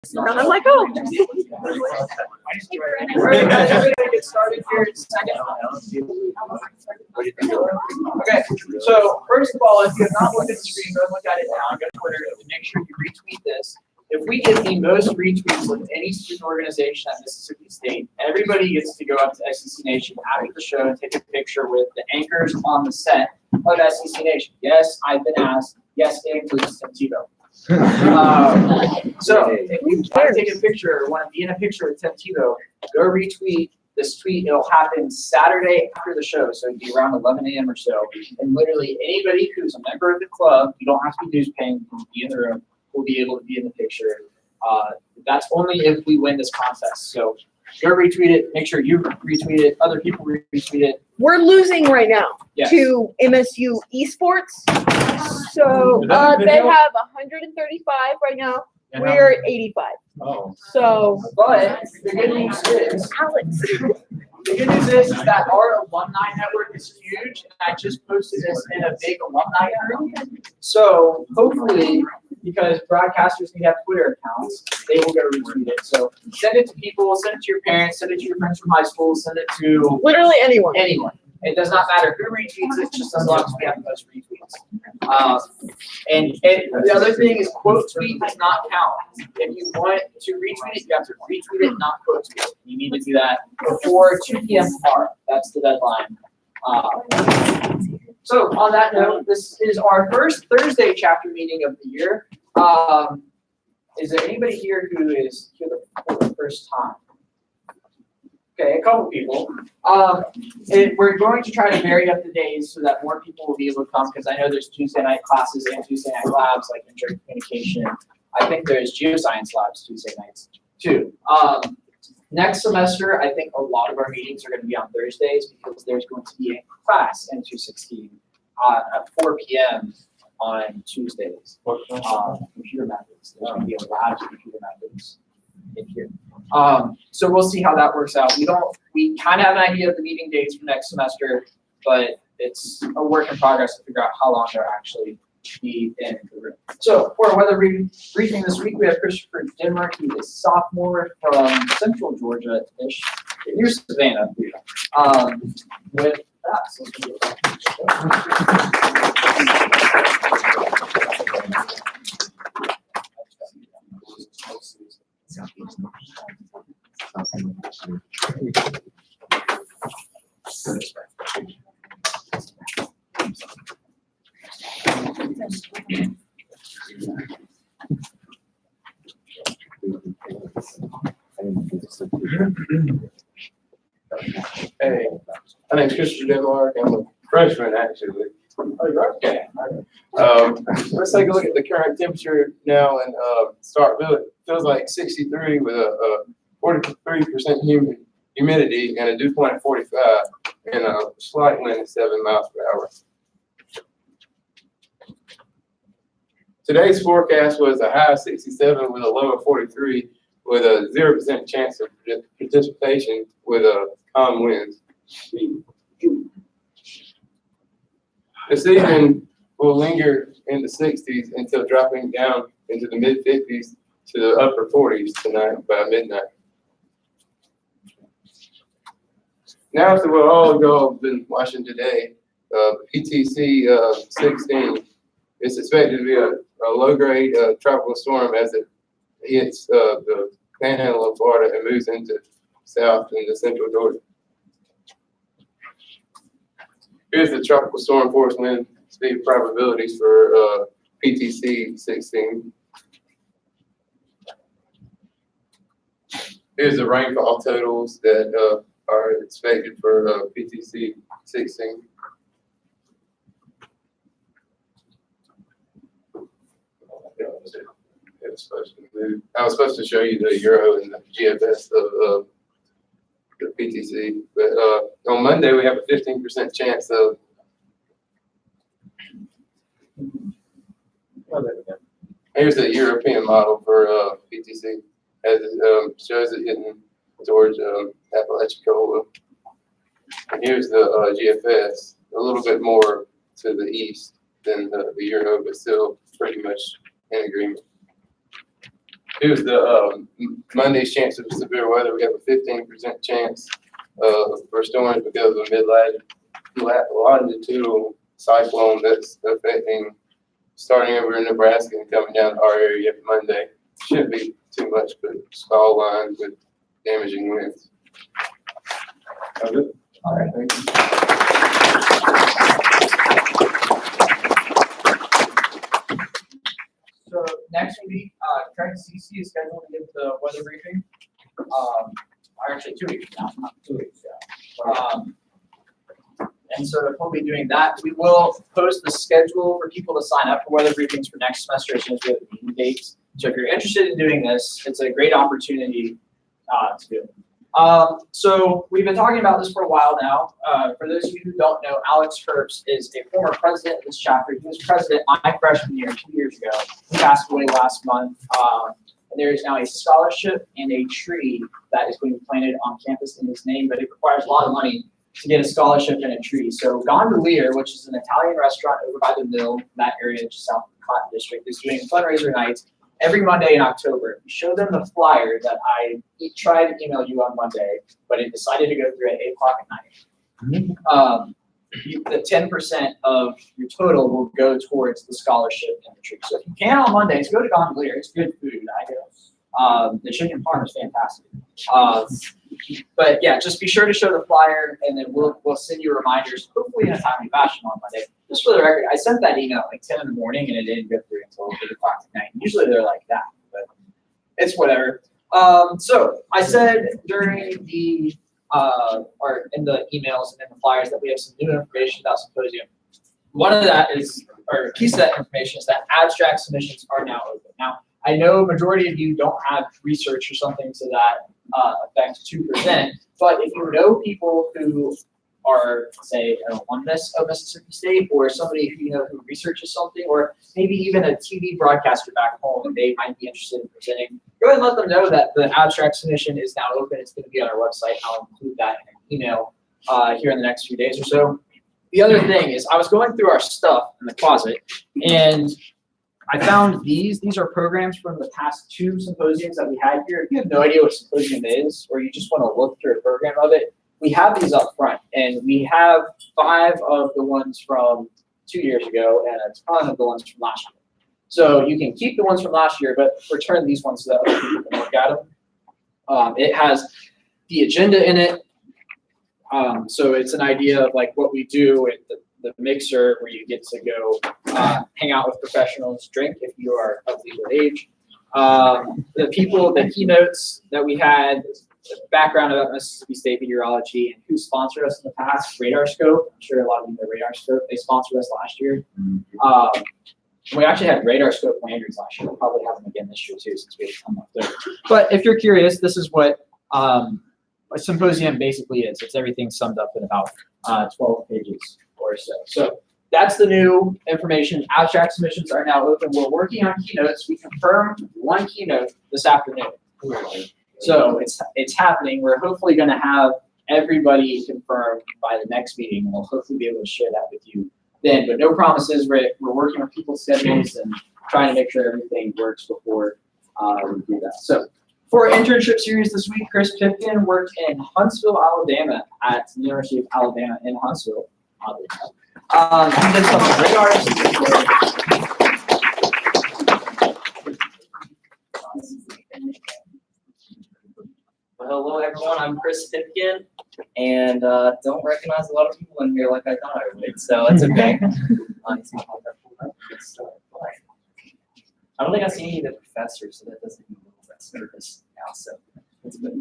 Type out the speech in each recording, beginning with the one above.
And I'm like, oh. Alright, guys, we're gonna get started here in a second. Okay, so first of all, if you have not looked at the screen, go look at it now. Go to Twitter and make sure you retweet this. If we get the most retweets of any student organization at Mississippi State, everybody gets to go up to SEC Nation after the show and take a picture with the anchors on the set of SEC Nation. Yes, I've been asked. Yes, it includes Tim Tebow. So if you want to take a picture or want to be in a picture with Tim Tebow, go retweet this tweet. It'll happen Saturday after the show, so it'll be around 11 a.m. or so. And literally anybody who's a member of the club, you don't have to be news paying, you can be in the room, will be able to be in the picture. That's only if we win this contest. So go retweet it. Make sure you retweet it. Other people retweet it. We're losing right now Yes. to MSU Esports. So they have 135 right now. We're at 85. Oh. So But the good news is, Alex. the good news is that our alumni network is huge, and I just posted this in a big alumni group. So hopefully, because broadcasters need to have Twitter accounts, they will go retweet it. So send it to people, send it to your parents, send it to your friends from high school, send it to Literally anyone. anyone. It does not matter who retweets it, just as long as we have the most retweets. And the other thing is quote tweet does not count. If you want to retweet it, you have to retweet it, not quote tweet it. You need to do that before 2 p.m. tomorrow. That's the deadline. So on that note, this is our first Thursday chapter meeting of the year. Is there anybody here who is here for the first time? Okay, a couple people. We're going to try to vary up the days so that more people will be able to come, because I know there's Tuesday night classes and Tuesday night labs like intercommunication. I think there's geoscience labs Tuesday nights too. Next semester, I think a lot of our meetings are going to be on Thursdays because there's going to be a class in 216 at 4 p.m. on Tuesdays. Computer methods. There's going to be a lab of computer methods in here. So we'll see how that works out. We kind of have an idea of the meeting dates for next semester, but it's a work in progress to figure out how long they'll actually be in the room. So for our weather briefing this week, we have Christopher Denmark. He's a sophomore from Central Georgia-ish. Near Savannah. With that, Hey, my name's Christopher Denmark. I'm a freshman, actually. Oh, you're okay. Let's take a look at the current temperature now in Starkville. It feels like 63 with a 43% humidity and a dew point of 45 and a slight wind of 7 miles per hour. Today's forecast was a high of 67 with a low of 43 with a 0% chance of precipitation with a calm winds. This evening will linger in the 60s until dropping down into the mid 50s to the upper 40s tonight by midnight. Now to what all of y'all have been watching today, PTC 16 is suspected to be a low-grade tropical storm as it hits the panhandle of Florida and moves into south into central Georgia. Here's the tropical storm force wind speed probabilities for PTC 16. Here's the rainfall totals that are expected for PTC 16. I was supposed to show you the Euro and the GFS of the PTC, but on Monday we have a 15% chance of. Here's the European model for PTC, as it shows it hitting towards Apalachicola. And here's the GFS, a little bit more to the east than the Euro, but still pretty much in agreement. it was the Monday's chance of severe weather. We have a 15% chance for storms because of a mid-latitude cyclone that's affecting, starting over in Nebraska and coming down to our area Monday. Shouldn't be too much, but small lines with damaging winds. That's it. All right, thank you. So next week, Craig CC is scheduled to give the weather briefing. Or actually 2 weeks now, not 2 weeks ago. And so he'll be doing that. We will post the schedule for people to sign up for weather briefings for next semester as soon as we have the meeting dates. So if you're interested in doing this, it's a great opportunity to do it. So we've been talking about this for a while now. For those of you who don't know, Alex Herbst is a former president of this chapter. He was president my freshman year 2 years ago. He passed away last month. And there is now a scholarship and a tree that is going to be planted on campus in his name, but it requires a lot of money to get a scholarship and a tree. So Gondolier, which is an Italian restaurant over by the mill, that area just south of the Cotton District, is doing fundraiser nights every Monday in October. We showed them the flyer that I tried to email you on Monday, but it decided to go through at 8 o'clock at night. The 10% of your total will go towards the scholarship and the tree. So if you can on Mondays, go to Gondolier. It's good food. I go. The chicken farm is fantastic. But yeah, just be sure to show the flyer, and then we'll send you reminders, hopefully in a timely fashion on Monday. Just for the record, I sent that email at like 10 in the morning, and it didn't go through until 8 o'clock at night. Usually they're like that, but it's whatever. So I said during the or in the emails and in the flyers that we have some new information about Symposium. One of that is, or a piece of that information is that abstract submissions are now open. Now, I know majority of you don't have research or something to that effect to present, but if you know people who are, say, an alumnus of Mississippi State, or somebody who you know who researches something, or maybe even a TV broadcaster back home, and they might be interested in presenting, go ahead and let them know that the abstract submission is now open. It's going to be on our website. I'll include that in an email here in the next few days or so. The other thing is I was going through our stuff in the closet, and I found these. These are programs from the past 2 symposiums that we had here. If you have no idea what a symposium is, or you just want to look through a program of it, we have these up front, and we have 5 of the ones from 2 years ago and a ton of the ones from last year. So you can keep the ones from last year, but return these ones so that other people can look at them. It has the agenda in it. So it's an idea of like what we do at the mixer, where you get to go hang out with professionals, drink if you are of legal age. The keynotes that we had, background about Mississippi State Meteorology and who sponsored us in the past, RadarScope. I'm sure a lot of you know RadarScope. They sponsored us last year. We actually had RadarScope Landry's last year. We'll probably have them again this year too, since we have come up there. But if you're curious, this is what a symposium basically is. It's everything summed up in about 12 pages or so. So that's the new information. Abstract submissions are now open. We're working on keynotes. We confirmed 1 keynote this afternoon. So it's happening. We're hopefully going to have everybody confirmed by the next meeting, and we'll hopefully be able to share that with you then. But no promises. We're working on people's schedules and trying to make sure everything works before we do that. So for our internship series this week, Chris Pipkin worked in Huntsville, Alabama at the University of Alabama in Huntsville. He did some radar. Well, hello everyone, I'm Chris Pipkin, and don't recognize a lot of people in here like I thought I would, so it's okay. I don't think I've seen any of the professors, so that doesn't mean a little less nervous now, so it's good.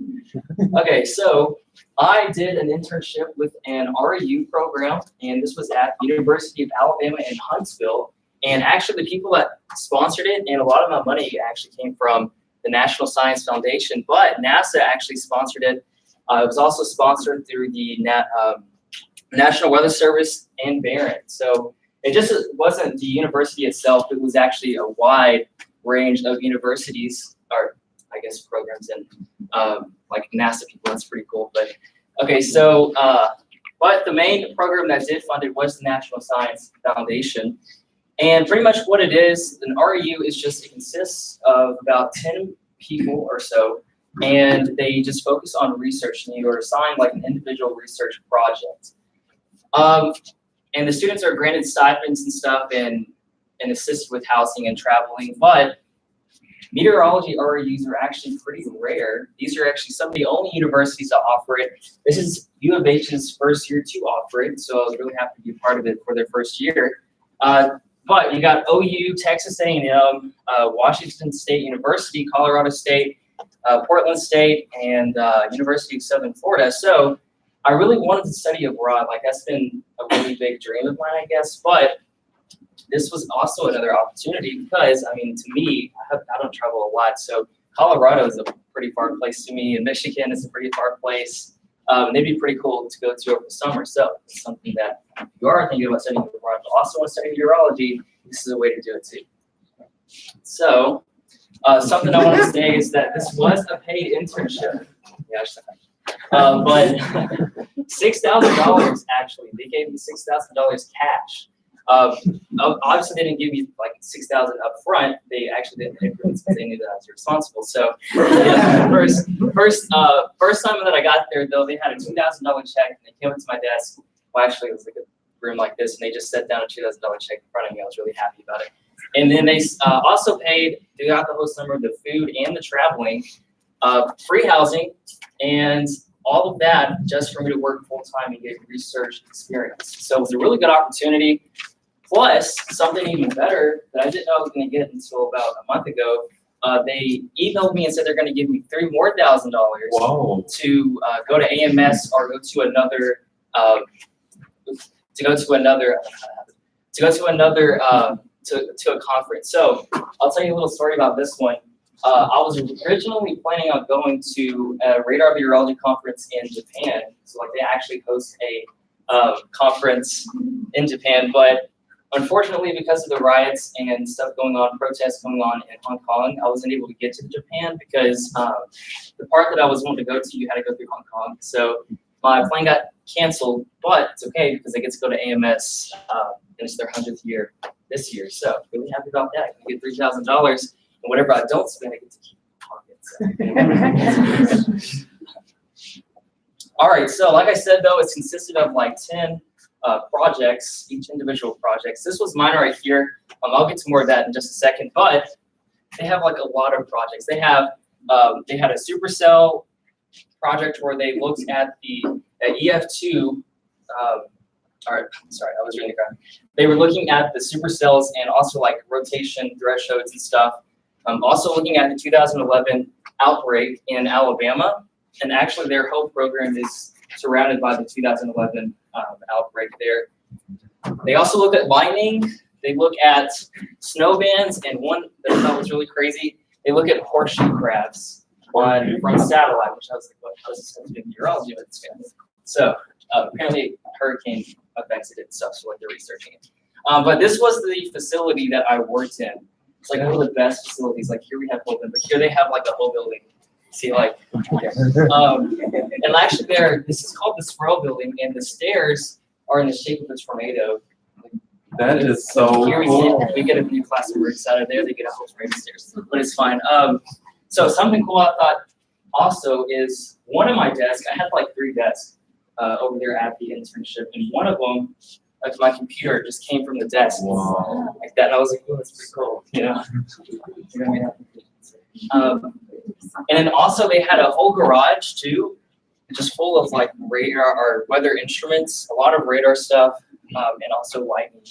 Okay, so I did an internship with an REU program, and this was at the University of Alabama in Huntsville, and actually the people that sponsored it, and a lot of my money actually came from the National Science Foundation, but NASA actually sponsored it. It was also sponsored through the National Weather Service and Barron. So it just wasn't the university itself, it was actually a wide range of universities, or I guess programs, and like NASA people. That's pretty cool. But okay, so but the main program that did fund it was the National Science Foundation. And pretty much what it is, an REU is just, it consists of about 10 people or so, and they just focus on research, and you are assigned like an individual research project. And the students are granted stipends and stuff and assisted with housing and traveling, but meteorology REUs are actually pretty rare. These are actually some of the only universities that offer it. This is U of H's first year to offer it, so I was really happy to be part of it for their first year. But you got OU, Texas A&M, Washington State University, Colorado State, Portland State, and University of Southern Florida. So I really wanted to study abroad. Like, that's been a really big dream of mine, I guess. But this was also another opportunity because, I mean, to me, I don't travel a lot. So Colorado is a pretty far place to me, and Michigan is a pretty far place. And they'd be pretty cool to go to over the summer. So it's something that if you are thinking about studying abroad, but also want to study meteorology, this is a way to do it too. So something I want to say is that this was a paid internship. Yeah, but $6,000 actually. They gave me $6,000 cash. Obviously, they didn't give me like $6,000 up front. They actually didn't pay for it because they knew that I was responsible. So, yeah, first time that I got there, though, they had a $2,000 check, and they came up to my desk. Well, actually, it was like a room like this, and they just set down a $2,000 check in front of me. I was really happy about it. And then they also paid throughout the whole summer the food and the traveling, free housing, and all of that just for me to work full time and get research experience. So it was a really good opportunity. Plus, something even better that I didn't know I was going to get until about a month ago. They emailed me and said they're going to give me $3,000 more to go to AMS or go to another to a conference. So I'll tell you a little story about this one. I was originally planning on going to a radar meteorology conference in Japan. So like they actually host a conference in Japan, but unfortunately, because of the riots and stuff going on, protests going on in Hong Kong, I wasn't able to get to Japan because the part that I was wanting to go to, you had to go through Hong Kong. So my plane got canceled, but it's okay because I get to go to AMS, and it's their 100th year this year. So really happy about that. I get $3,000, and whatever I don't spend, I get to keep in my pocket. So. All right, so like I said, though, it's consisted of like 10 projects, each individual projects. This was mine right here. I'll get to more of that in just a second, but they have like a lot of projects. They have they had a supercell project where they looked at the EF2. All right, sorry, I was reading the graph. They were looking at the supercells and also like rotation thresholds and stuff. Also looking at the 2011 outbreak in Alabama, and actually their whole program is surrounded by the 2011 outbreak there. They also look at lightning. They look at snow bands, and one that I thought was really crazy, they look at horseshoe crabs from satellite, which I was like, what, how is this going to do meteorology with this family? So apparently hurricane affects it and stuff, so like they're researching it. But this was the facility that I worked in. It's like one of the best facilities. Like here we have Holden, but here they have like a whole building. See, like, yeah. And actually this is called the Sproul Building, and the stairs are in the shape of a tornado. That is so Here cool. we get a new class and we're excited there. They get a whole tornado stairs, but it's fine. So something cool I thought also is one of my desks, I had like 3 desks over there at the internship, and one of them, like my computer just came from the desk like that. And I was like, oh, that's pretty cool, you know? And then also they had a whole garage too, just full of like radar or weather instruments, a lot of radar stuff, and also lightning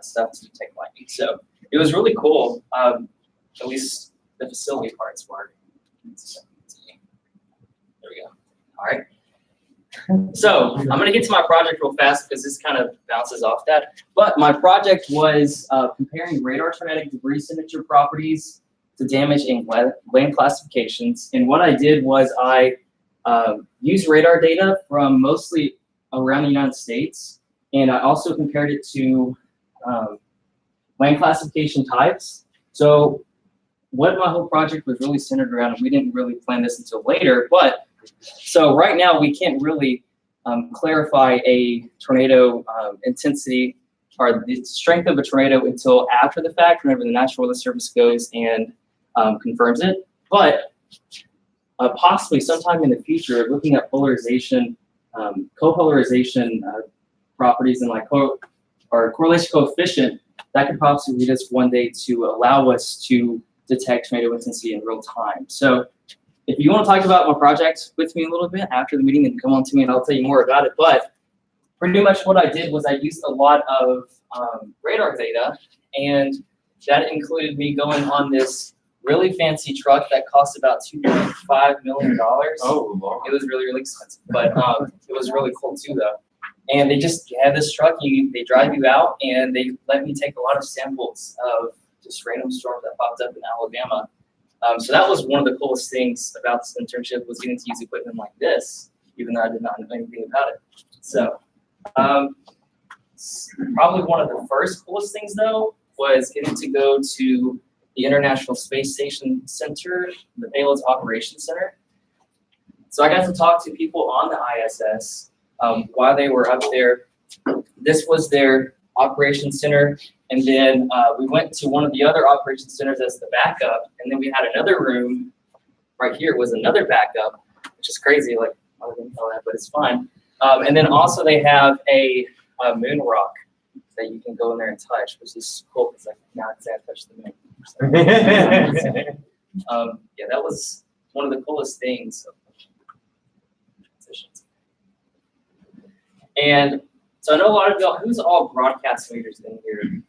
stuff to detect lightning. So it was really cool. At least the facility parts were. There we go. All right. So I'm going to get to my project real fast because this kind of bounces off that. But my project was comparing radar tornadic debris signature properties to damage and land classifications. And what I did was I used radar data from mostly around the United States, and I also compared it to land classification types. So what my whole project was really centered around, and we didn't really plan this until later, but so right now we can't really clarify a tornado intensity or the strength of a tornado until after the fact, whenever the National Weather Service goes and confirms it. But possibly sometime in the future, looking at polarization, copolarization properties and like or correlation coefficient, that could possibly lead us one day to allow us to detect tornado intensity in real time. So if you want to talk about my project with me a little bit after the meeting, then come on to me and I'll tell you more about it. But pretty much what I did was I used a lot of radar data, and that included me going on this really fancy truck that cost about $2.5 million. Oh, Lord. It was really, really expensive, but it was really cool too, though. And they just had this truck, they drive you out, and they let me take a lot of samples of just random storms that popped up in Alabama. So that was one of the coolest things about this internship, was getting to use equipment like this, even though I did not know anything about it. So probably one of the first coolest things, though, was getting to go to the International Space Station Center, the Payloads Operations Center. So I got to talk to people on the ISS while they were up there. This was their operations center, and then we went to one of the other operations centers as the backup, and then we had another room right here was another backup, which is crazy. Like, I didn't know that, but it's fine. And then also they have a moon rock that you can go in there and touch, which is cool because now I can't touch the moon. Yeah, that was one of the coolest things. And so I know a lot of y'all, who's all broadcast majors in here?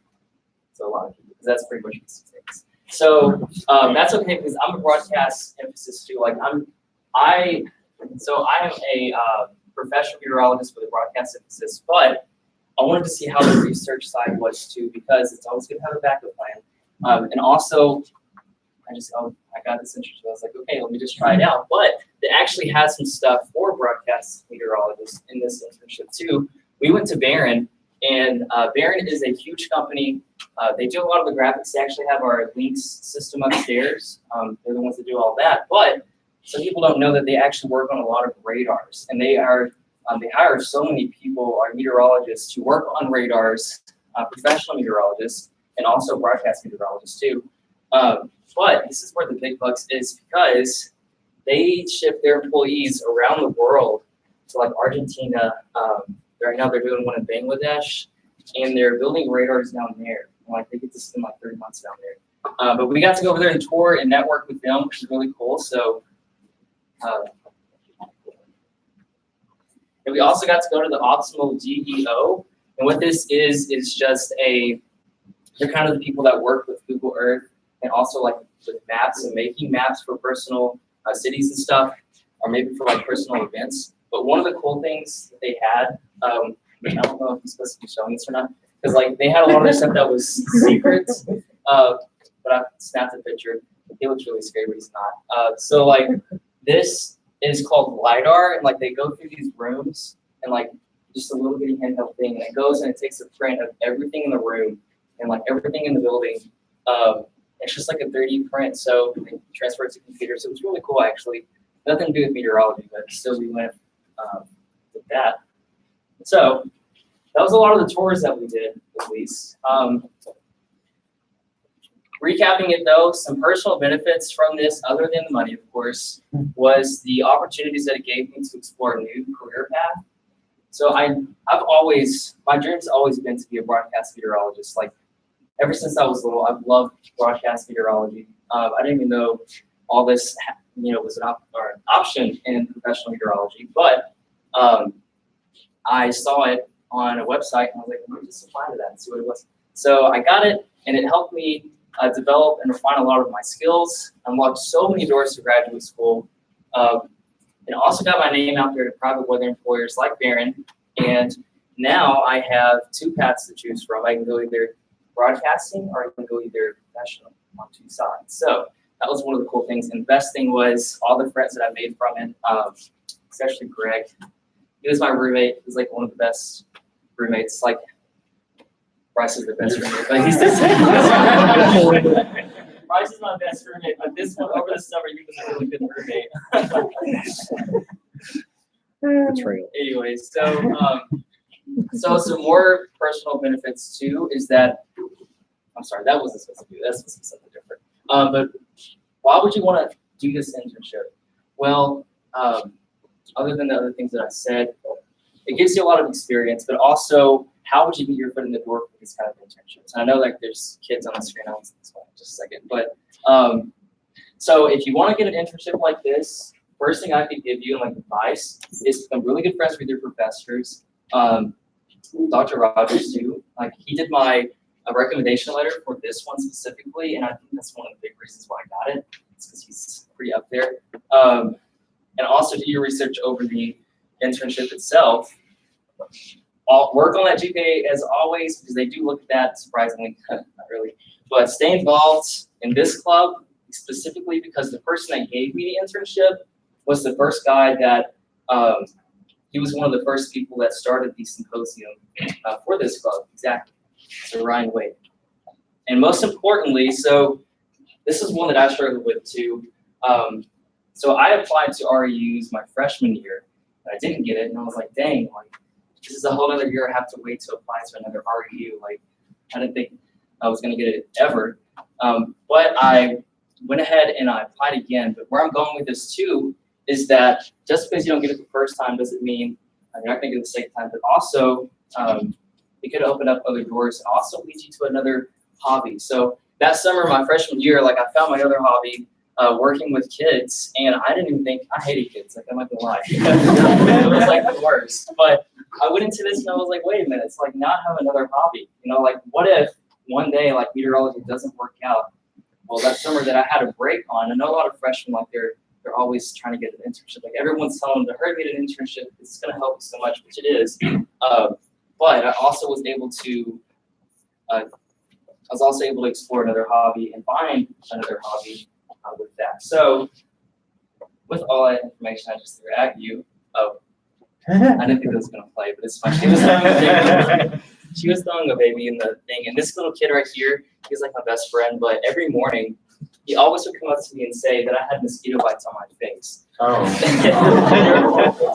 So a lot of people, because that's pretty much the things. So that's okay because I'm a broadcast emphasis too. Like I am a professional meteorologist with a broadcast emphasis, but I wanted to see how the research side was too, because it's always good to have a backup plan. And also, I got this interest. I was like, okay, let me just try it out. But they actually had some stuff for broadcast meteorologists in this internship too. We went to Barron, and Barron is a huge company. They do a lot of the graphics. They actually have our links system upstairs. They're the ones that do all that. But some people don't know that they actually work on a lot of radars, and they hire so many people, our meteorologists, to work on radars, professional meteorologists, and also broadcast meteorologists too. But this is where the big bucks is, because they ship their employees around the world to like Argentina. Right now they're doing one in Bangladesh, and they're building radars down there. Like they get to spend like 3 months down there. But we got to go over there and tour and network with them, which is really cool. So, and we also got to go to the Optimal GEO. And what this is just they're kind of the people that work with Google Earth and also like with maps and making maps for personal cities and stuff, or maybe for like personal events. But one of the cool things that they had, which I don't know if I'm supposed to be showing this or not, because like they had a lot of their stuff that was secret, but I snapped a picture. He looks really scary, but he's not. So like this is called LiDAR, and like they go through these rooms and like just a little bitty handheld thing, and it goes and it takes a print of everything in the room and like everything in the building. It's just like a 3D print, so they transfer it to computers. So it was really cool, actually. Nothing to do with meteorology, but still we went with that. So that was a lot of the tours that we did, at least. Recapping it though, some personal benefits from this, other than the money, of course, was the opportunities that it gave me to explore a new career path. So my dream's always been to be a broadcast meteorologist. Like ever since I was little, I've loved broadcast meteorology. I didn't even know all this, was an option in professional meteorology, but I saw it on a website and I was like, let me just apply to that and see what it was. So I got it, and it helped me develop and refine a lot of my skills, unlocked so many doors to graduate school, and also got my name out there to private weather employers like Barron. And now I have two paths to choose from. I can go either broadcasting or I can go either professional on two sides. So that was one of the cool things. And the best thing was all the friends that I made from it, especially Greg. He was my roommate. He was like one of the best roommates. Like Bryce is the best roommate, but he's this. Bryce is my best roommate, but this one over the summer, he was a really good roommate. Betrayal. Anyway, so some more personal benefits too is that, I'm sorry, that wasn't supposed to do. That's supposed to be something different. But why would you want to do this internship? Well, other than the other things that I said, it gives you a lot of experience, but also how would you get your foot in the door for these kind of internships? And I know like there's kids on the screen, I'll just a second, but so if you want to get an internship like this, first thing I could give you like advice is become really good friends with your professors. Dr. Rogers too, like he did my recommendation letter for this one specifically, and I think that's one of the big reasons why I got it. It's because he's pretty up there. And also do your research over the internship itself. Work on that GPA as always, because they do look at that surprisingly, not really. But stay involved in this club specifically because the person that gave me the internship was the first guy that, he was one of the first people that started the symposium for this club, exactly. So Ryan Wade. And most importantly, so this is one that I struggled with too. So I applied to REUs my freshman year, and I didn't get it, and I was like, dang, like, this is a whole other year I have to wait to apply to another REU. Like, I didn't think I was gonna get it ever. But I went ahead and I applied again. But where I'm going with this too is that just because you don't get it the first time doesn't mean you're not gonna get it the second time, but also it could open up other doors and also lead you to another hobby. So that summer, my freshman year, like I found my other hobby, working with kids, and I didn't even think, I hated kids, like I'm not gonna lie. It was like the worst. But I went into this and I was like, wait a minute, it's like not have another hobby. You know, like what if one day like meteorology doesn't work out? Well, that summer that I had a break on, I know a lot of freshmen like they're always trying to get an internship. Like everyone's telling them to hurry get an internship, it's gonna help you so much, which it is. But I also was able to explore another hobby and find another hobby with that. So with all that information I just threw at you, I didn't think it was gonna play, but it's fine. She was throwing a baby in the thing, and this little kid right here, he's like my best friend, but every morning he always would come up to me and say that I had mosquito bites on my face. Oh.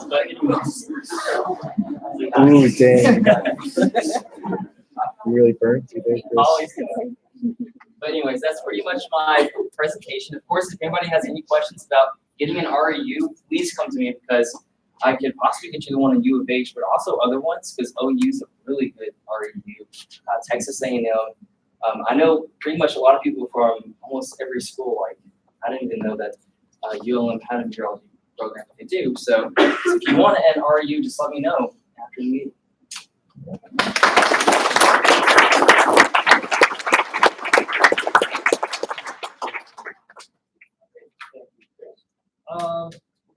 But anyways. Ooh, dang. You really burnt you there, Chris? Always. But anyways, that's pretty much my presentation. Of course, if anybody has any questions about getting an REU, please come to me because I could possibly get you the one in U of H, but also other ones because OU's a really good REU. Texas A&M. I know pretty much a lot of people from almost every school. Like I didn't even know that ULM had a meteorology program, but they do. So if you want an REU, just let me know after the meeting.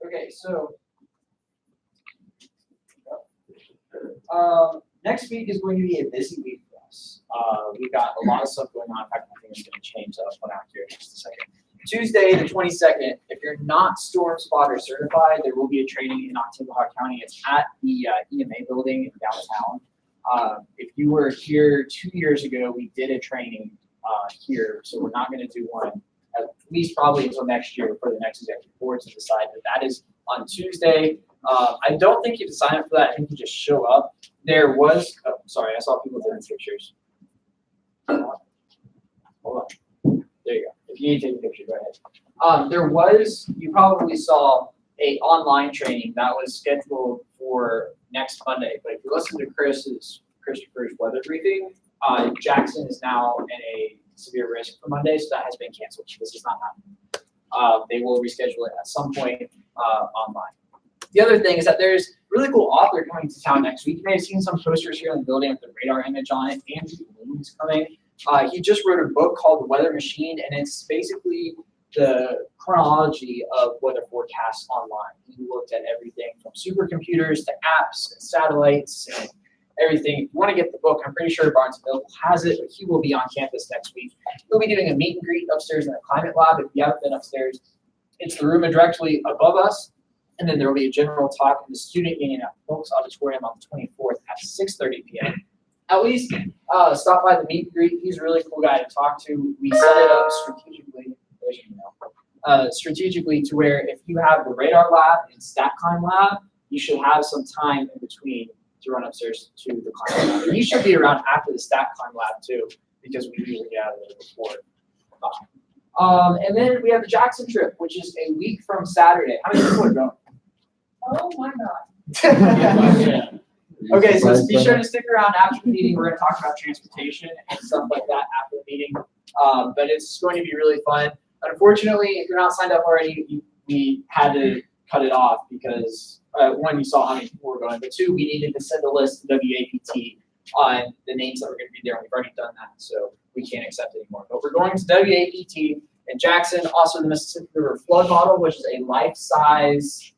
Okay, so next week is going to be a busy week for us. We've got a lot of stuff going on. In fact, I think I'm going to change that one out here in just a second. Tuesday, the 22nd, if you're not storm spotter certified, there will be a training in Oktibbeha County. It's at the EMA building in downtown. If you were here 2 years ago, we did a training here, so we're not going to do one at least probably until next year for the next executive board to decide. But that is on Tuesday. I don't think you have to sign up for that. I think you just show up. There was, oh, sorry, I saw people taking pictures. Hold on. There you go. If you need to take a picture, go ahead. There was, you probably saw a online training that was scheduled for next Monday. But if you listen to Christopher's weather briefing, Jackson is now in a severe risk for Monday, so that has been canceled. This is not happening. They will reschedule it at some point online. The other thing is that there's a really cool author coming to town next week. You may have seen some posters here in the building with the radar image on it. Andrew Bloom is coming. He just wrote a book called The Weather Machine, and it's basically the chronology of weather forecasts online. He looked at everything from supercomputers to apps and satellites and everything. If you want to get the book, I'm pretty sure Barnes & Noble has it, but he will be on campus next week. He'll be doing a meet and greet upstairs in the climate lab. If you haven't been upstairs, it's the room directly above us. And then there will be a general talk in the Student Union at Folks Auditorium on the 24th at 6:30 p.m. At least stop by the meet and greet. He's a really cool guy to talk to. We set it up strategically, as you know, strategically to where if you have the radar lab and StatClim lab, you should have some time in between to run upstairs to the climate lab. And you should be around after the StatClim lab too, because we usually get out of there before And then we have the Jackson trip, which is a week from Saturday. How many people are going? Oh my God. Okay, so be sure to stick around after the meeting. We're going to talk about transportation and stuff like that after the meeting. But it's going to be really fun. Unfortunately, if you're not signed up already, we had to cut it off because one, you saw how many people were going, but two, we needed to send a list to WAPT on the names that were going to be there. We've already done that, so we can't accept anymore. But we're going to WAPT in Jackson, also the Mississippi River Flood Model, which is a life-size,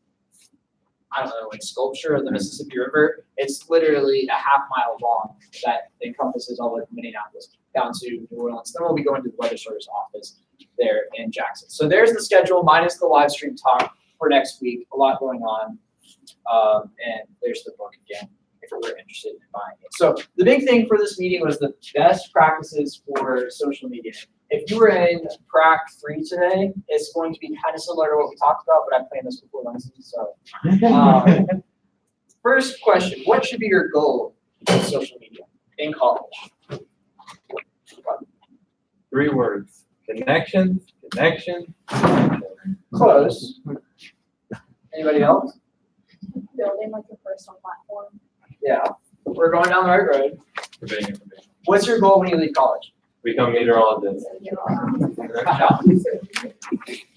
I don't know, like sculpture of the Mississippi River. It's literally a half-mile long that encompasses all of Minneapolis down to New Orleans. Then we'll be going to the Weather Service office there in Jackson. So there's the schedule minus the live stream talk for next week. A lot going on. And there's the book again if you were interested in buying it. So the big thing for this meeting was the best practices for social media. If you were in Prac 3 today, it's going to be kind of similar to what we talked about, but I planned this before Wednesday. So first question, what should be your goal in social media in college? 3 words. Connection. Close. Anybody else? Building like a personal platform. Yeah. We're going down the right road. What's your goal when you leave college? Become meteorologist.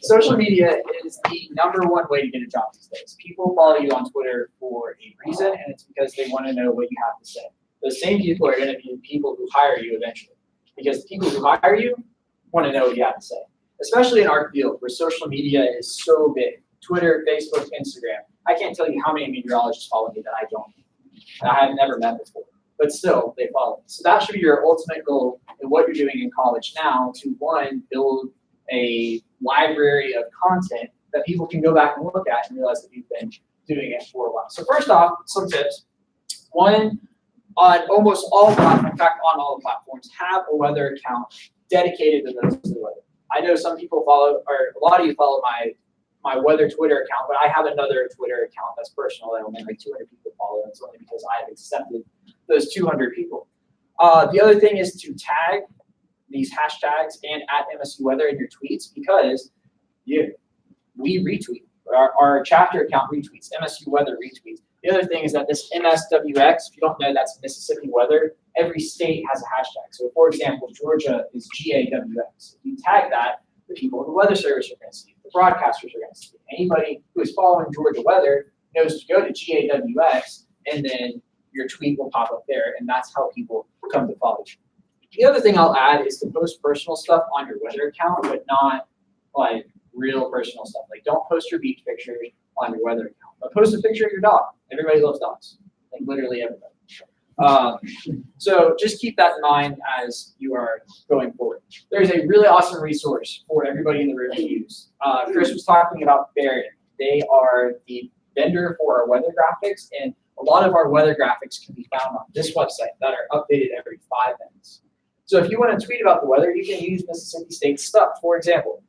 Social media is the #1 way to get a job these days. People follow you on Twitter for a reason, and it's because they want to know what you have to say. Those same people are going to be people who hire you eventually, because the people who hire you want to know what you have to say, especially in our field where social media is so big. Twitter, Facebook, Instagram. I can't tell you how many meteorologists follow me that I don't. I have never met before, but still they follow me. So that should be your ultimate goal in what you're doing in college now to, one, build a library of content that people can go back and look at and realize that you've been doing it for a while. So first off, some tips. One, on almost all platforms, in fact, on all the platforms, have a weather account dedicated to those of the weather. I know some people follow, or a lot of you follow my weather Twitter account, but I have another Twitter account that's personal that only like 200 people follow. It's only because I have accepted those 200 people. The other thing is to tag these hashtags and at MSU Weather in your tweets, because we retweet. Our chapter account retweets, MSU Weather retweets. The other thing is that this MSWX, if you don't know, that's Mississippi Weather. Every state has a hashtag. So for example, Georgia is GAWX. If you tag that, the people in the Weather Service are going to see it. The broadcasters are going to see it. Anybody who is following Georgia weather knows to go to GAWX, and then your tweet will pop up there, and that's how people come to follow you. The other thing I'll add is to post personal stuff on your weather account, but not like real personal stuff. Like, don't post your beach pictures on your weather account, but post a picture of your dog. Everybody loves dogs, like literally everybody. So just keep that in mind as you are going forward. There's a really awesome resource for everybody in the room to use. Chris was talking about Varian. They are the vendor for our weather graphics, and a lot of our weather graphics can be found on this website that are updated every 5 minutes. So if you want to tweet about the weather, you can use Mississippi State stuff. For example,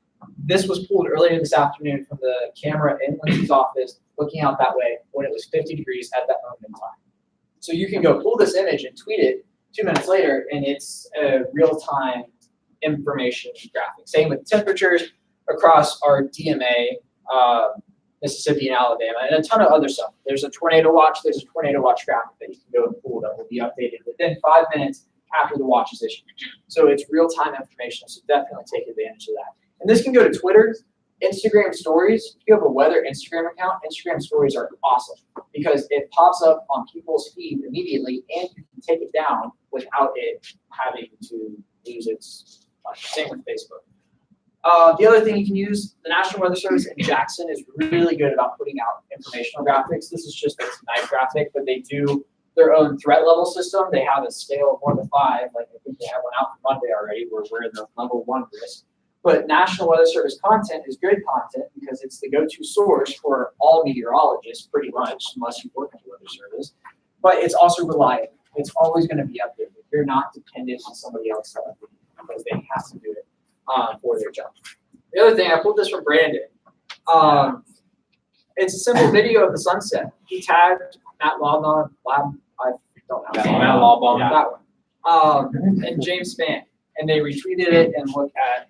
this was pulled earlier this afternoon from the camera in Lindsay's office, looking out that way when it was 50 degrees at that moment in time. So you can go pull this image and tweet it 2 minutes later, and it's a real-time information graphic. Same with temperatures across our DMA, Mississippi and Alabama, and a ton of other stuff. There's a tornado watch. There's a tornado watch graphic that you can go and pull that will be updated within 5 minutes after the watch is issued. So it's real-time information, so definitely take advantage of that. And this can go to Twitter, Instagram stories. If you have a weather Instagram account, Instagram stories are awesome because it pops up on people's feed immediately, and you can take it down without it having to lose its same with Facebook. The other thing you can use, the National Weather Service in Jackson is really good about putting out informational graphics. This is just a night graphic, but they do their own threat level system. They have a scale of 1 to 5. Like I think they have one out for Monday already, where we're in the level 1 risk. But National Weather Service content is good content because it's the go-to source for all meteorologists, pretty much, unless you work in the Weather Service. But it's also reliable. It's always going to be updated. You're not dependent on somebody else to update it because they have to do it for their job. The other thing, I pulled this from Brandon. It's a simple video of the sunset. He tagged Matt Laubbaum. I don't know. Matt Laubbaum. Yeah, that one. And James Spann. And they retweeted it, and look at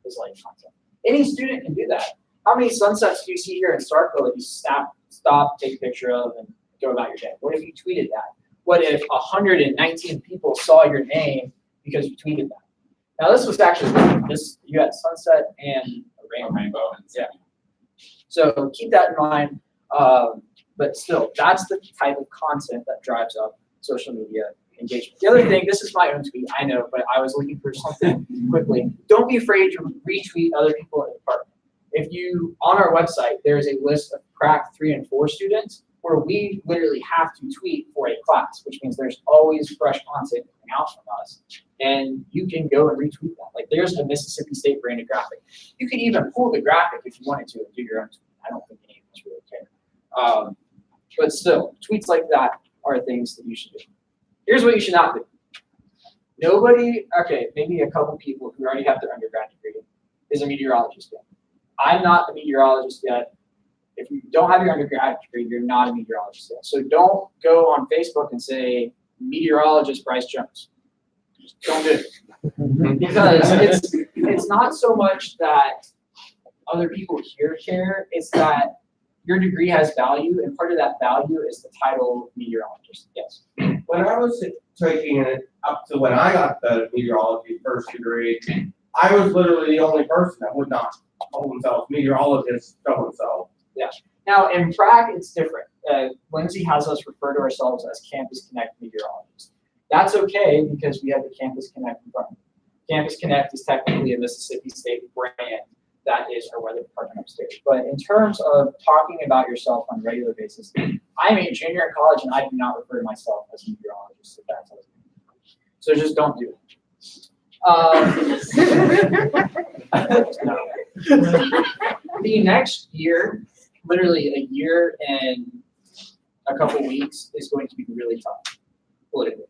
his life content. Any student can do that. How many sunsets do you see here in Starkville that you stop, take a picture of, and go about your day? What if you tweeted that? What if 119 people saw your name because you tweeted that? Now this was actually you had sunset and a rainbow. Yeah. So keep that in mind. But still, that's the type of content that drives up social media engagement. The other thing, this is my own tweet, I know, but I was looking for something quickly. Don't be afraid to retweet other people in the department. If you, on our website, there's a list of crack 3 and 4 students where we literally have to tweet for a class, which means there's always fresh content coming out from us. And you can go and retweet that. Like there's a Mississippi State branded graphic. You could even pull the graphic if you wanted to and do your own tweet. I don't think any of us really care. But still, tweets like that are things that you should do. Here's what you should not do. Nobody, okay, maybe a couple people who already have their undergrad degree is a meteorologist yet. I'm not a meteorologist yet. If you don't have your undergrad degree, you're not a meteorologist yet. So don't go on Facebook and say, meteorologist Bryce Jones. Just don't do it. Because it's not so much that other people here care, it's that your degree has value, and part of that value is the title meteorologist. Yes. When I was taking it up to when I got the meteorology first degree, I was literally the only person that would not call themselves meteorologist so-and-so. Yeah. Now in prac, it's different. Lindsay has us refer to ourselves as Campus Connect meteorologists. That's okay because we have the Campus Connect in front of it. Campus Connect is technically a Mississippi State brand. That is our weather department upstairs. But in terms of talking about yourself on a regular basis, I'm a junior in college and I do not refer to myself as a meteorologist. If that's so just don't do it. The next year, literally a year and a couple weeks, is going to be really tough politically.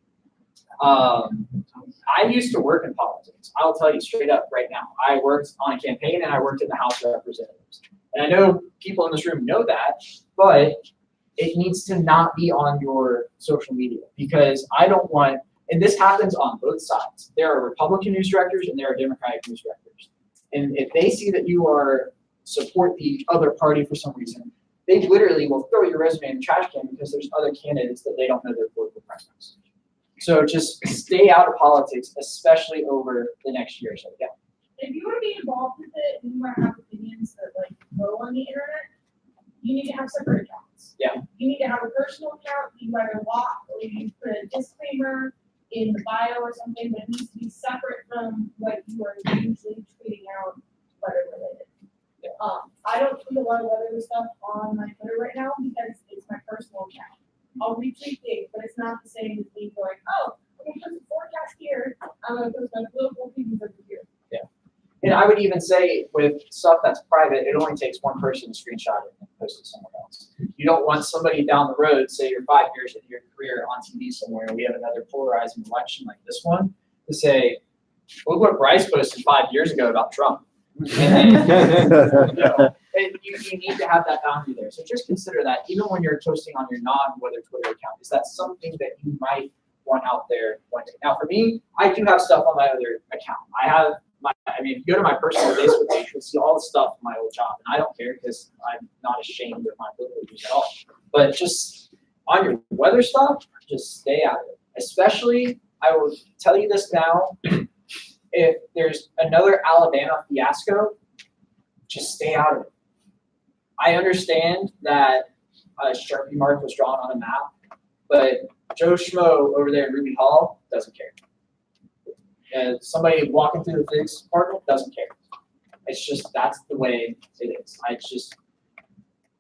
I used to work in politics. I'll tell you straight up right now. I worked on a campaign and I worked in the House of Representatives. And I know people in this room know that, but it needs to not be on your social media because I don't want, and this happens on both sides. There are Republican news directors and there are Democratic news directors. And if they see that you are support the other party for some reason, they literally will throw your resume in the trash can because there's other candidates that they don't know their political preference. So just stay out of politics, especially over the next year or so. Yeah. If you want to be involved with it and you want to have opinions that like go on the internet, you need to have separate accounts. Yeah. You need to have a personal account. You either lock or you put a disclaimer in the bio or something, but it needs to be separate from what you are usually tweeting out weather related. Yeah. I don't tweet a lot of weather stuff on my Twitter right now because it's my personal account. I'll retweet things, but it's not the same as me going, oh, I'm going to put the forecast here. I'm going to put my political opinions over here. Yeah. And I would even say with stuff that's private, it only takes one person to screenshot it and post it somewhere else. You don't want somebody down the road, say you're 5 years into your career on TV somewhere, and we have another polarizing election like this one, to say, look what Bryce posted 5 years ago about Trump. And you need to have that boundary there. So just consider that even when you're posting on your non-weather Twitter account, is that something that you might want out there one day? Now for me, I do have stuff on my other account. If you go to my personal Facebook page, you'll see all the stuff from my old job. And I don't care because I'm not ashamed of my political views at all. But just on your weather stuff, just stay out of it. Especially, I will tell you this now, if there's another Alabama fiasco, just stay out of it. I understand that a Sharpie mark was drawn on a map, but Joe Schmo over there in Ruby Hall doesn't care. And somebody walking through the physics department doesn't care. It's just, that's the way it is.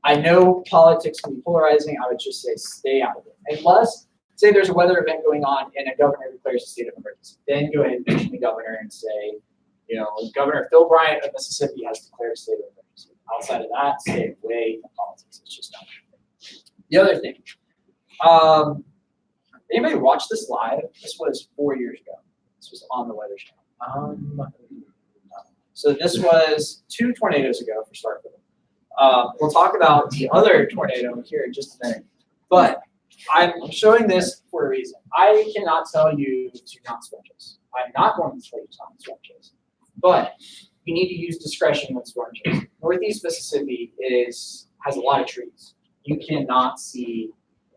I know politics can be polarizing. I would just say stay out of it. Unless, say there's a weather event going on and a governor declares a state of emergency. Then go ahead and mention the governor and say, Governor Phil Bryant of Mississippi has declared a state of emergency. Outside of that, stay away from politics. It's just not. The other thing, anybody watch this live? This was 4 years ago. This was on the Weather Channel. So this was 2 tornadoes ago for Starkville. We'll talk about the other tornado here in just a minute. But I'm showing this for a reason. I cannot tell you to not swim this. I'm not going to tell you to not swim this. But you need to use discretion when storm chasing. Northeast Mississippi has a lot of trees. You cannot see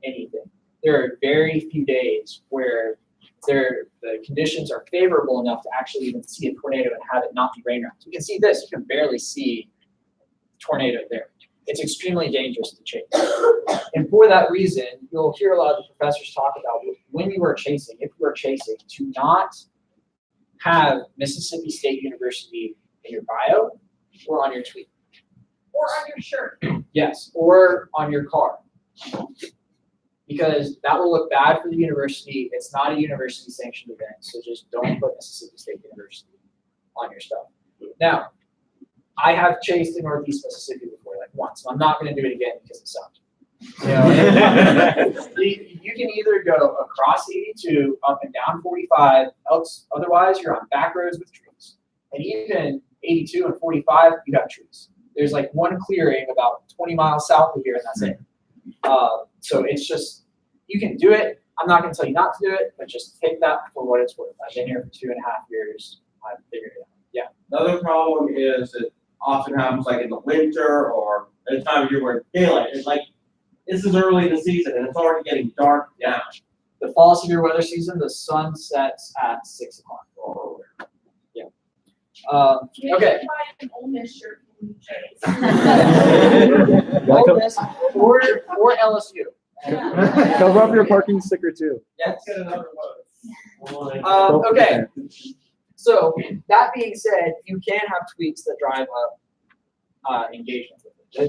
anything. There are very few days where the conditions are favorable enough to actually even see a tornado and have it not be rain wrapped. You can see this, you can barely see tornado there. It's extremely dangerous to chase. And for that reason, you'll hear a lot of the professors talk about when you are chasing, if you are chasing, to not have Mississippi State University in your bio or on your tweet. Or on your shirt. Yes, or on your car. Because that will look bad for the university. It's not a university sanctioned event, so just don't put Mississippi State University on your stuff. Now, I have chased in Northeast Mississippi before, like once. So I'm not going to do it again because it sucked. You know, you can either go across 82, up and down 45. Otherwise, you're on back roads with trees. And even 82 and 45, you have trees. There's like one clearing about 20 miles south of here, and that's it. So it's just, you can do it. I'm not going to tell you not to do it, but just take that for what it's worth. I've been here for 2.5 years. I've figured it out. Yeah. Another problem is it often happens like in the winter or at a time of year where it's daylight. It's like, this is early in the season and it's already getting dark now. The fall severe weather season, the sun sets at 6 o'clock. Yeah. Maybe Okay. buy an Ole Miss shirt when you chase. Ole Miss or LSU. Cover up your parking sticker too. Yes. Get another one. Okay. So that being said, you can have tweets that drive up engagement.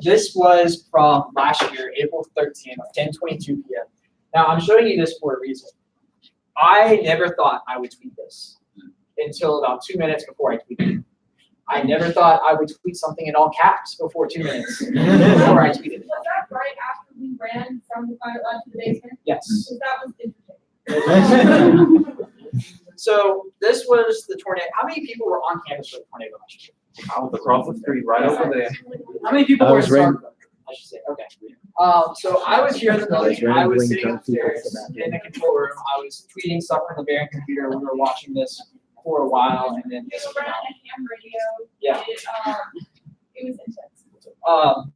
This was from last year, April 13th, 10:22 p.m. Now I'm showing you this for a reason. I never thought I would tweet this until about 2 minutes before I tweeted it. I never thought I would tweet something in all caps before 2 minutes before I tweeted it. Was that right after we ran from the fire lab to the basement? Yes. Because that was interesting. So this was the tornado. How many people were on campus for the tornado last year? I was across the street, right over there. How many people I were in was ran- Starkville? I should say, okay. So I was here in the building, I was sitting upstairs in the control room, I was tweeting stuff from the Baron computer, we were watching this for a while, and then We this ran came out. a ham radio. Yeah. It was intense.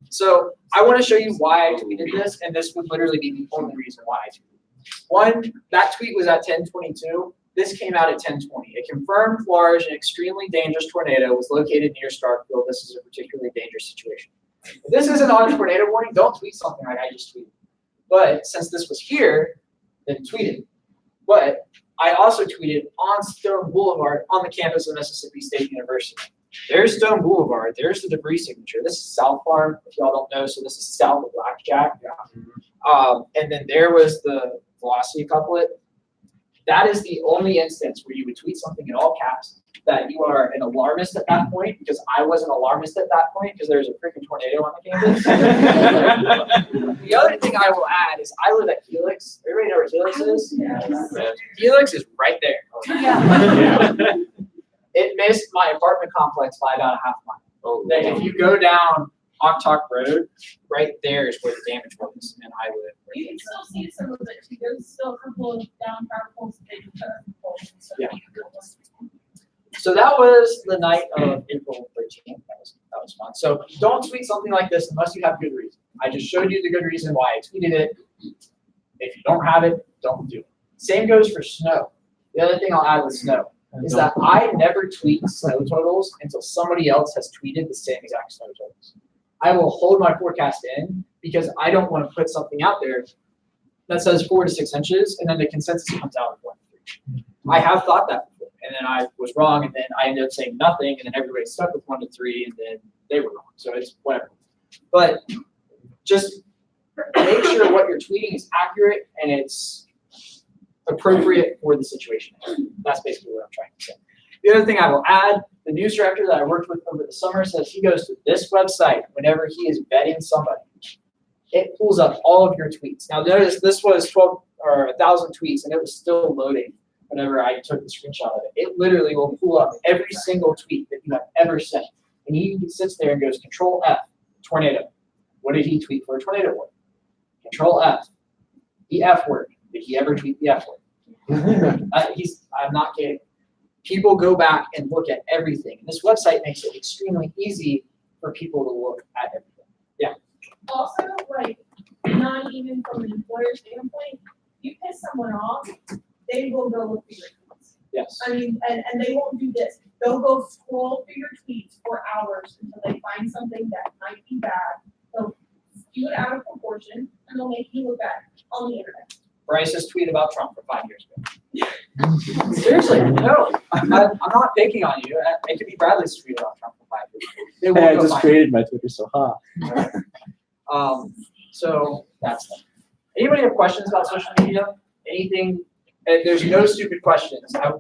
So I want to show you why I tweeted this, and this would literally be the only reason why I tweeted it. One, that tweet was at 10:22. This came out at 10:20. It confirmed large and extremely dangerous tornado was located near Starkville. This is a particularly dangerous situation. If this isn't on a tornado warning, don't tweet something like I just tweeted. But since this was here, then tweet it. But I also tweeted on Stone Boulevard on the campus of Mississippi State University. There's Stone Boulevard. There's the debris signature. This is South Farm, if y'all don't know. So this is south of Blackjack. And then there was the velocity couplet. That is the only instance where you would tweet something in all caps that you are an alarmist at that point, because I was an alarmist at that point because there's a freaking tornado on the campus. The other thing I will add is I live at Helix. Everybody know where Helix is? Helix is right there. It missed my apartment complex by about a half mile. Oh, Then if you go down Octok Road, right there is where the damage was, and I live. You can still see some of it too. There's still a couple of down power poles that they can put up poles and stuff. Yeah. So that was the night of April 13th. That was fun. So don't tweet something like this unless you have good reason. I just showed you the good reason why I tweeted it. If you don't have it, don't do it. Same goes for snow. The other thing I'll add with snow is that I never tweet snow totals until somebody else has tweeted the same exact snow totals. I will hold my forecast in because I don't want to put something out there that says 4 to 6 inches and then the consensus comes out of 1 to 3. I have thought that before, and then I was wrong, and then I ended up saying nothing, and then everybody stuck with 1 to 3, and then they were wrong. So it's whatever. But just make sure what you're tweeting is accurate and it's appropriate for the situation. That's basically what I'm trying to say. The other thing I will add, the news director that I worked with over the summer says he goes to this website whenever he is vetting somebody. It pulls up all of your tweets. Now notice this was 12 or 1,000 tweets, and it was still loading whenever I took the screenshot of it. It literally will pull up every single tweet that you have ever sent. And he sits there and goes, Control F, tornado. What did he tweet for a tornado word? Control F, the F word. Did he ever tweet the F word? I'm not kidding. people go back and look at everything. And this website makes it extremely easy for people to look at everything. Also, like, not even from an employer standpoint, you piss someone off, they will go look for your tweets. Yes. I mean, and they won't do this. They'll go scroll through your tweets for hours until they find something that might be bad. They'll skew it out of proportion and they'll make you look bad on the internet. Bryce's tweet about Trump for 5 years ago. Seriously, no, I'm not picking on you. It could be Bradley's tweet about Trump for 5 years ago. They Hey, I will go just find created my Twitter, so ha. So that's that. Anybody have questions about social media? Anything? There's no stupid questions. I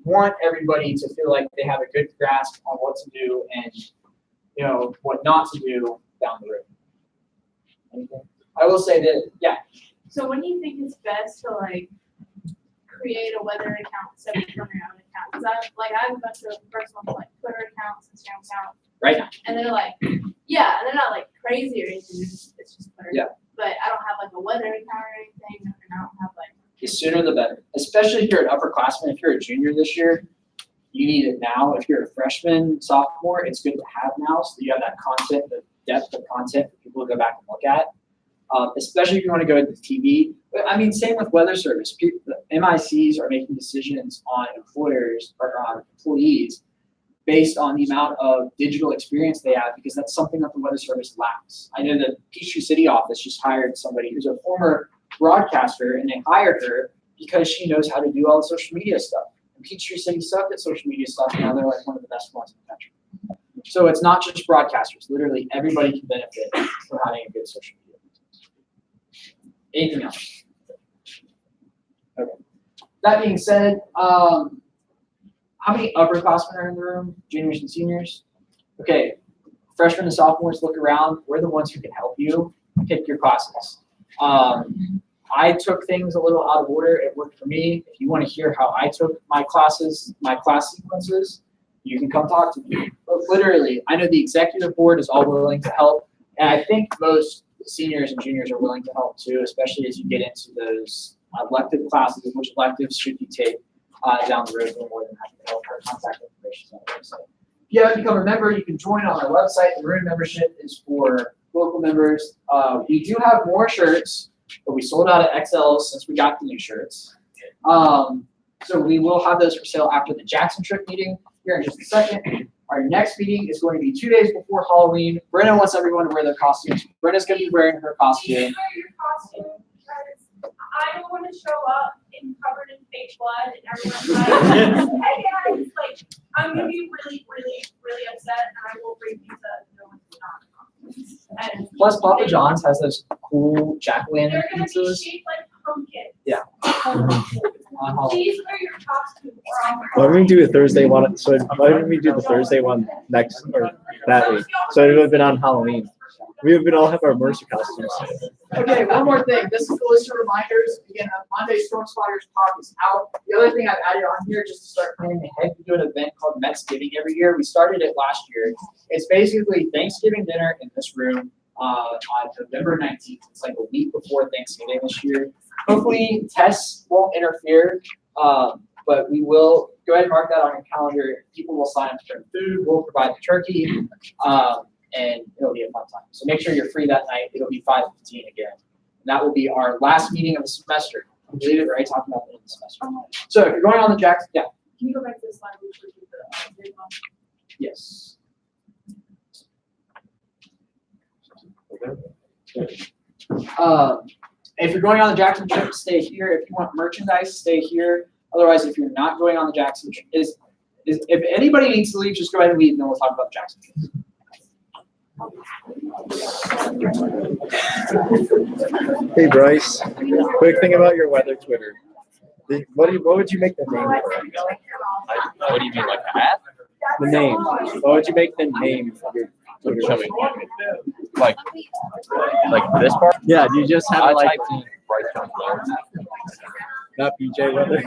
want everybody to feel like they have a good grasp on what to do and what not to do down the road. Anything? I will say that, yeah. So when do you think it's best to like create a weather account separate from your own account? Because I have a bunch of personal like Twitter accounts, Instagram accounts. Right now. And they're like, yeah, they're not like crazy or anything. It's just Twitter. Yeah. But I don't have like a weather account or anything, and I don't have like. The sooner the better. Especially if you're an upperclassman. If you're a junior this year, you need it now. If you're a freshman, sophomore, it's good to have now so that you have that content, the depth of content for people to go back and look at. Especially if you want to go into TV. But I mean, same with weather service. The MICs are making decisions on employers or on employees based on the amount of digital experience they have, because that's something that the weather service lacks. I know the Peachtree City office just hired somebody who's a former broadcaster, and they hired her because she knows how to do all the social media stuff. And Peachtree City sucked at social media stuff, and now they're like one of the best ones in the country. So it's not just broadcasters. Literally everybody can benefit from having a good social media. Anything else? Okay. That being said, how many upperclassmen are in the room? Juniors and seniors? Okay, freshmen and sophomores, look around. We're the ones who can help you pick your classes. I took things a little out of order. It worked for me. If you want to hear how I took my classes, my class sequences, you can come talk to me. But literally, I know the executive board is all willing to help. And I think most seniors and juniors are willing to help too, especially as you get into those elective classes, which electives should you take down the road. We're more than happy to help. Our contact information is on the website. If you haven't become a member, you can join on our website. The Maroon membership is for local members. We do have more shirts, but we sold out of XLs since we got the new shirts. So we will have those for sale after the Jackson trip meeting here in just a second. Our next meeting is going to be 2 days before Halloween. Brenna wants everyone to wear their costumes. Brenna's going to be wearing her costume. Wear your costume because I don't want to show up covered in fake blood and everyone's like, hey guys, like I'm gonna be really, really, really upset and I will bring pizza no one's not. And Plus, Papa John's has those cool jack-o'-lantern they're gonna be pizzas. shaped like pumpkins. Yeah. On Halloween. Please wear your costume or I'm. Why don't we do a Thursday one? So why don't we do the Thursday one next or that week? So it would have been on Halloween. We would all have our Mercer costumes. Okay, one more thing. This is the list of reminders. Again, Monday Storm Spotters talk is out. The other thing I've added on here just to start planning ahead, we do an event called Metsgiving every year. We started it last year. It's basically Thanksgiving dinner in this room on November 19th. It's like a week before Thanksgiving this year. Hopefully tests won't interfere, but we will go ahead and mark that on your calendar. People will sign up for food. We'll provide the turkey. And it'll be a fun time. So make sure you're free that night. It'll be 5:15 again. And that will be our last meeting of the semester. I believe it, right? Talking about the end of the semester. So if you're going on the Jackson, yeah. Can you go back to the slide which was the big one? Yes. If you're going on the Jackson trip, stay here. If you want merchandise, stay here. Otherwise, if you're not going on the Jackson trip, if anybody needs to leave, just go ahead and leave, and then we'll talk about the Jackson trip. Hey Bryce, quick thing about your weather Twitter. What would you make the name? What do you mean, like that? The name. What would you make the name of your Twitter? Show me. Like this part? Yeah, do you just have I like typed in Bryce Jones Lawrence. not BJ weather?